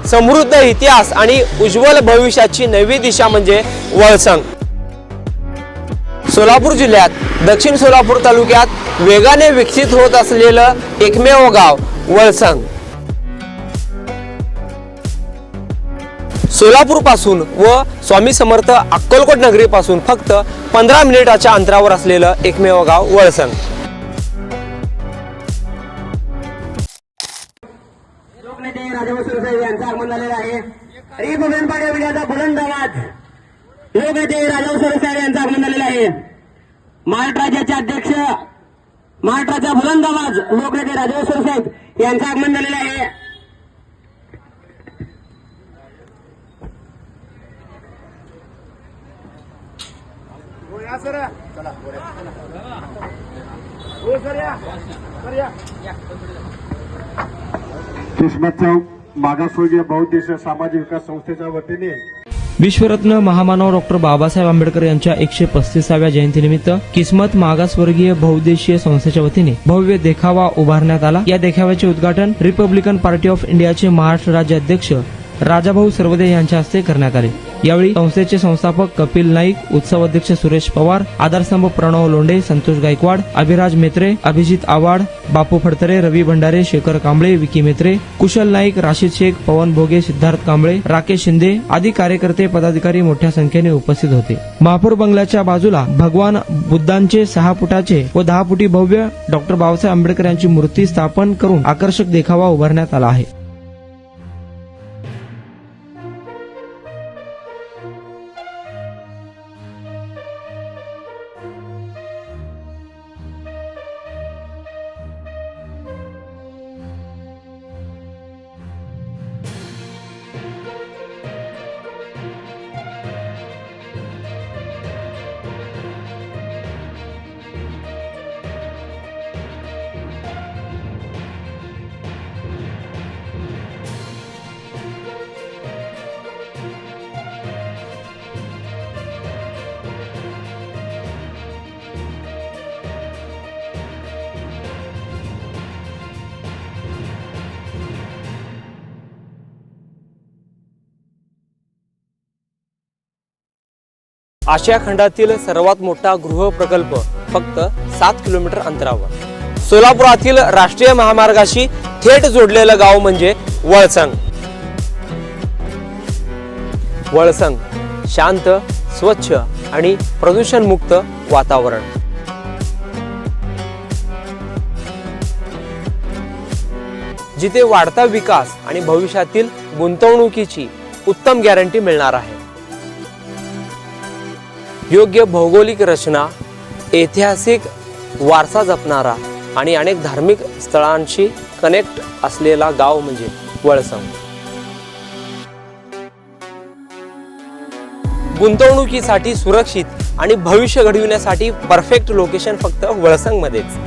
समृद्ध इतिहास आणि उज्ज्वल भविष्याची नवी दिशा म्हणजे वळसंग। सोलापूर जिल्ह्यात दक्षिण सोलापूर तालुक्यात वेगाने विकसित होत असलेलं एकमेव गाव वळसंग। सोलापूर पासून व स्वामी समर्थ अक्कलकोट नगरी पासून फक्त 15 मिनिटाच्या अंतरावर असलेलं एकमेव गाव वळसंग। लोकनेते राजाभाऊ सुरसाई यांचं आगमन झालेलं आहे। रिपब्लिकन पार्टी ऑफ इंडियाचा बुलंद आवाज लोकनेते राजाभाऊ सुरसाई यांचं आगमन झालेलं आहे। महाराष्ट्र राज्याचे अध्यक्ष महाराष्ट्राचा बुलंद आवाज लोकनेते राजाभाऊ सुरसाई यांचं आगमन झालेलं आहे। किस्मत चौक मागासवर्गीय बहुउद्देशीय सामाजिक विकास संस्थेच्या वतीने विश्वरत्न महामानव डॉक्टर बाबासाहेब आंबेडकर यांच्या 135व्या जयंतीनिमित्त किस्मत मागासवर्गीय बहुउद्देशीय संस्थेच्या वतीने भव्य देखावा उभारण्यात आला। या देखाव्याचे उद्घाटन रिपब्लिकन पार्टी ऑफ इंडियाचे महाराष्ट्र राज्य अध्यक्ष राजाभाऊ सरवदे यांच्या हस्ते करण्यात आले। यावेळी संस्थेचे संस्थापक कपिल नाईक, उत्सव अध्यक्ष सुरेश पवार, आधारस्तंभ प्रणव लोंढे, संतोष गायकवाड, अभिराज मेत्रे, अभिजित आवाड, बापू फडतरे, रवी भंडारे, शेखर कांबळे, विकी मेत्रे, कुशल नाईक, राशीद शेख, पवन भोगे, सिद्धार्थ कांबळे, राकेश शिंदे आदी कार्यकर्ते पदाधिकारी मोठ्या संख्येने उपस्थित होते। महापौर बंगल्याच्या बाजूला भगवान बुद्धांचे 6 फुटाचे व 10 फुटी भव्य डॉक्टर बाबासाहेब आंबेडकर यांची मूर्ती स्थापन करून आकर्षक देखावा उभारण्यात आला आहे। आशिया खंडातील सर्वात मोठा गृह प्रकल्प फक्त 7 किलोमीटर अंतरावर सोलापुरातील राष्ट्रीय महामार्गाशी थेट जोडलेलं गाव म्हणजे वळसंग। वळसंग शांत, स्वच्छ आणि प्रदूषणमुक्त वातावरण, जिथे वाढता विकास आणि भविष्यातील गुंतवणुकीची उत्तम गॅरंटी मिळणार आहे। योग्य भौगोलिक रचना, ऐतिहासिक वारसा जपणारा आणि अनेक धार्मिक स्थळांशी कनेक्ट असलेला गाव म्हणजे वळसंग। गुंतवणुकीसाठी सुरक्षित आणि भविष्य घडविण्यासाठी परफेक्ट लोकेशन फक्त वळसंग मध्येच।